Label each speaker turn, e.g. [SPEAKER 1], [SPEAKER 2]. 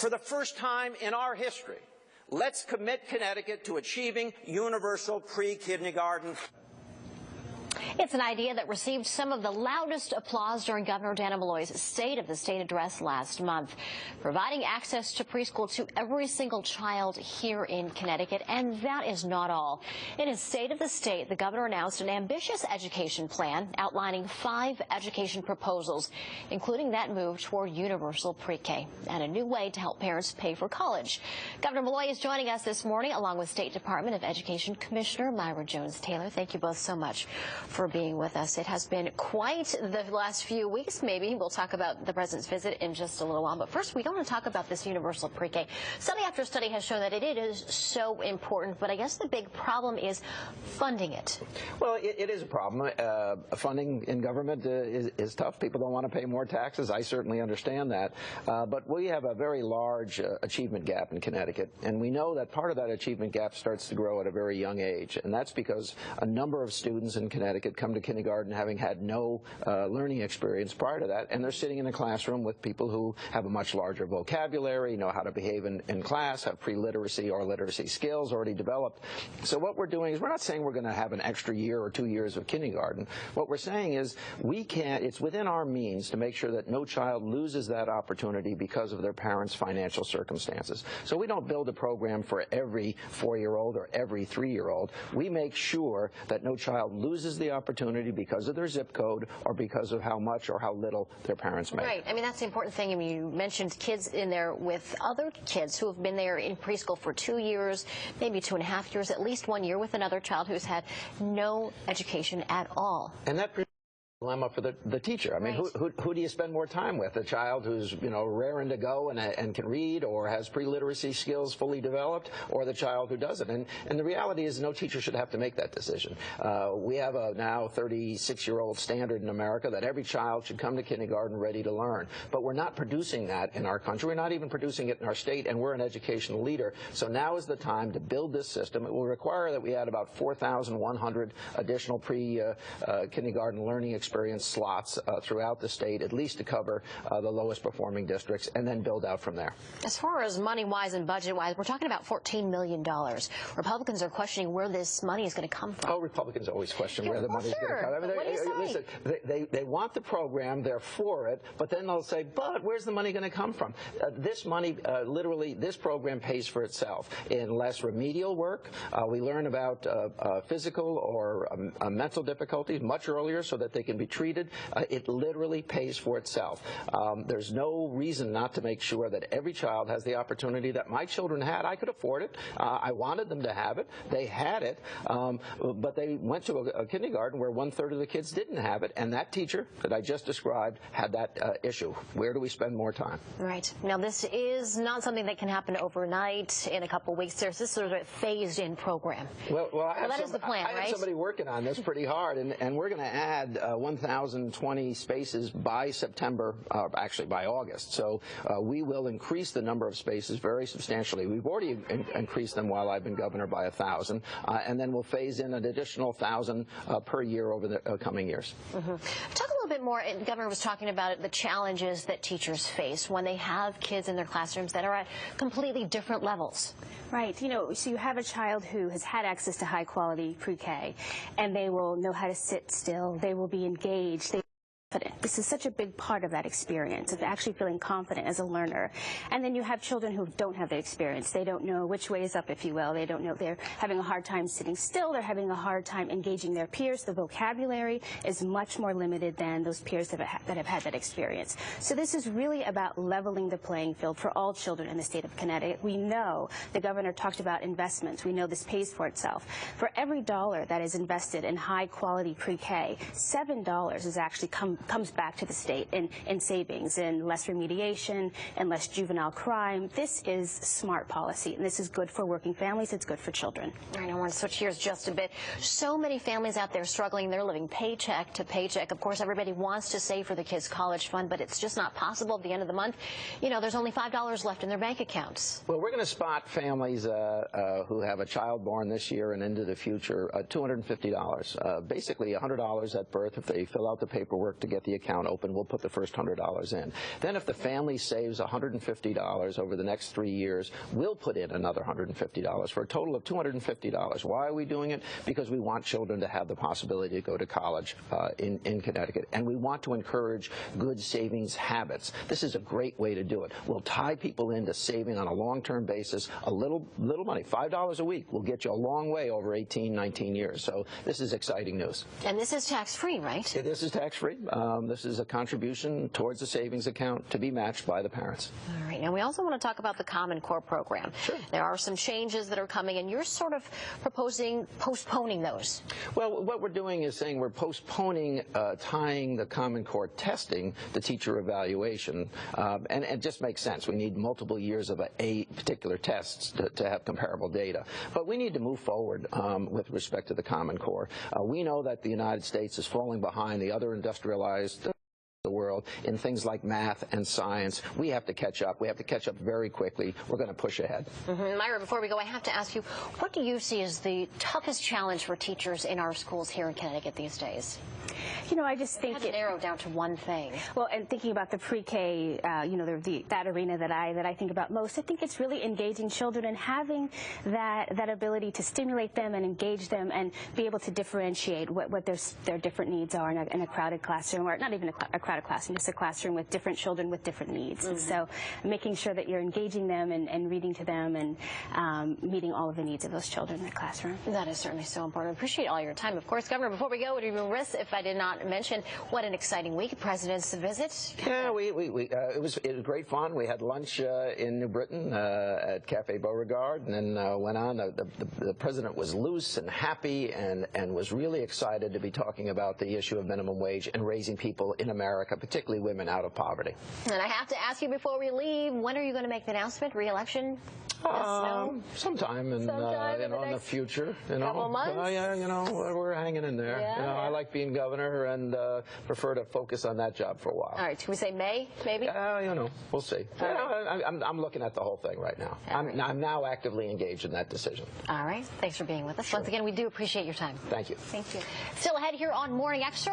[SPEAKER 1] For the first time in our history, let's commit Connecticut to achieving universal pre-kindergarten.
[SPEAKER 2] It's an idea that received some of the loudest applause during Governor Dannel Malloy's State of the State address last month, providing access to preschool to every single child here in Connecticut. And that is not all. In his State of the State, the governor announced an ambitious education plan outlining 5 education proposals, including that move toward universal pre-K and a new way to help parents pay for college. Governor Malloy is joining us this morning, along with State Department of Education Commissioner Myra Jones-Taylor. Thank you both so much for being with us. It has been quite the last few weeks. Maybe we'll talk about the president's visit in just a little while. But first, we want to talk about this universal pre-K. Study after study has shown that it is so important, but I guess the big problem is funding it.
[SPEAKER 3] Well, it is a problem. Funding in government is tough. People don't want to pay more taxes. I certainly understand that. But we have a very large achievement gap in Connecticut, and we know that part of that achievement gap starts to grow at a very young age, and that's because a number of students in Connecticut come to kindergarten having had no learning experience prior to that, and they're sitting in a classroom with people who have a much larger vocabulary, know how to behave in class, have pre-literacy or literacy skills already developed. So what we're doing is we're not saying we're going to have an extra year or 2 years of kindergarten. What we're saying is it's within our means to make sure that no child loses that opportunity because of their parents' financial circumstances. So we don't build a program for every 4-year-old or every 3-year-old. We make sure that no child loses the opportunity because of their zip code or because of how much or how little their parents make.
[SPEAKER 2] Right. I mean, that's the important thing. I mean, you mentioned kids in there with other kids who have been there in preschool for 2 years, maybe 2.5 years, at least 1 year with another child who's had no education at all.
[SPEAKER 3] And that dilemma for the teacher. I mean,
[SPEAKER 2] right.
[SPEAKER 3] who do you spend more time with? A child who's, you know, raring to go and can read or has pre-literacy skills fully developed, or the child who doesn't? And the reality is no teacher should have to make that decision. We have a now 36-year-old standard in America that every child should come to kindergarten ready to learn. But we're not producing that in our country. We're not even producing it in our state, and we're an educational leader. So now is the time to build this system. It will require that we add about 4,100 additional pre-kindergarten learning experience slots throughout the state, at least to cover the lowest performing districts, and then build out from there.
[SPEAKER 2] As far as money-wise and budget-wise, we're talking about $14 million. Republicans are questioning where this money is going to come from.
[SPEAKER 3] Oh, Republicans always question where the money is going to come. I mean,
[SPEAKER 2] what do you say?
[SPEAKER 3] Listen, they want the program, they're for it, but then they'll say, but where's the money going to come from? This money, literally, this program pays for itself in less remedial work. We learn about physical or mental difficulties much earlier so that they can be treated. It literally pays for itself. There's no reason not to make sure that every child has the opportunity that my children had. I could afford it. I wanted them to have it. They had it, but they went to a kindergarten where 1/3 of the kids didn't have it, and that teacher that I just described had that issue. Where do we spend more time?
[SPEAKER 2] Right. Now, this is not something that can happen overnight in a couple of weeks. There's this sort of phased-in program.
[SPEAKER 3] Well, that
[SPEAKER 2] is the plan, right?
[SPEAKER 3] I have somebody working on this pretty hard, and we're going to add 1,020 spaces by September, actually by August. So we will increase the number of spaces very substantially. We've already increased them while I've been governor by 1,000, and then we'll phase in an additional 1,000 per year over the coming years.
[SPEAKER 2] Mm-hmm. Talk a little bit more, and the governor was talking about it, the challenges that teachers face when they have kids in their classrooms that are at completely different levels.
[SPEAKER 4] Right. You know, so you have a child who has had access to high quality pre-K, and they will know how to sit still. They will be engaged. This is such a big part of that experience, of actually feeling confident as a learner. And then you have children who don't have that experience. They don't know which way is up, if you will. They don't know. They're having a hard time sitting still. They're having a hard time engaging their peers. The vocabulary is much more limited than those peers that have had that experience. So this is really about leveling the playing field for all children in the state of Connecticut. We know the governor talked about investments. We know this pays for itself. For every dollar that is invested in high quality pre-K, $7 is actually comes back to the state in savings, in less remediation, and less juvenile crime. This is smart policy, and this is good for working families. It's good for children.
[SPEAKER 2] I want to switch gears just a bit. So many families out there struggling. They're living paycheck to paycheck. Of course, everybody wants to save for the kids' college fund, but it's just not possible at the end of the month. You know, there's only $5 left in their bank accounts.
[SPEAKER 3] Well, we're going to spot families who have a child born this year and into the future $250. Basically $100 at birth if they fill out the paperwork to get the account open, we'll put the first $100 in. Then if the family saves $150 over the next 3 years, we'll put in another $150 for a total of $250. Why are we doing it? Because we want children to have the possibility to go to college in Connecticut, and we want to encourage good savings habits. This is a great way to do it. We'll tie people into saving on a long-term basis. A little money, $5 a week, will get you a long way over 18, 19 years. So this is exciting news.
[SPEAKER 2] And this is tax-free, right?
[SPEAKER 3] This is tax-free. This is a contribution towards a savings account to be matched by the parents.
[SPEAKER 2] All right. Now, we also want to talk about the Common Core program.
[SPEAKER 3] Sure.
[SPEAKER 2] There are some changes that are coming, and you're sort of proposing postponing those.
[SPEAKER 3] Well, what we're doing is saying we're postponing tying the Common Core testing to teacher evaluation, and it just makes sense. We need multiple years of a particular tests to have comparable data. But we need to move forward with respect to the Common Core. We know that the United States is falling behind the other industrialized the world in things like math and science. We have to catch up. We have to catch up very quickly. We're going to push ahead.
[SPEAKER 2] Myra, before we go, I have to ask you, what do you see as the toughest challenge for teachers in our schools here in Connecticut these days?
[SPEAKER 4] You know, I just think
[SPEAKER 2] it narrowed down to one thing.
[SPEAKER 4] Well, and thinking about the pre-K, you know, that arena that I think about most, I think it's really engaging children and having that ability to stimulate them and engage them and be able to differentiate what their different needs are in a crowded classroom, or not even a crowded classroom, just a classroom with different children with different needs. And so making sure that you're engaging them and reading to them and meeting all of the needs of those children in the classroom.
[SPEAKER 2] That is certainly so important. I appreciate all your time. Of course, Governor, before we go, would you be remiss if I did not mention what an exciting week, President's visit?
[SPEAKER 3] Yeah, it was great fun. We had lunch in New Britain at Cafe Beauregard, and then went on. The President was loose and happy and was really excited to be talking about the issue of minimum wage and raising people in America, particularly women, out of poverty.
[SPEAKER 2] And I have to ask you before we leave, when are you going to make the announcement? Re-election?
[SPEAKER 3] Sometime in the future.
[SPEAKER 2] Couple months?
[SPEAKER 3] Yeah, we're hanging in there.
[SPEAKER 2] Yeah,
[SPEAKER 3] I like being governor and prefer to focus on that job for a while.
[SPEAKER 2] All right, can we say May, maybe?
[SPEAKER 3] We'll see. I'm looking at the whole thing right now. I'm now actively engaged in that decision.
[SPEAKER 2] All right, thanks for being with us. Sure. Once again, we do appreciate your time.
[SPEAKER 3] Thank you.
[SPEAKER 2] Thank you. Still ahead here on Morning Extra.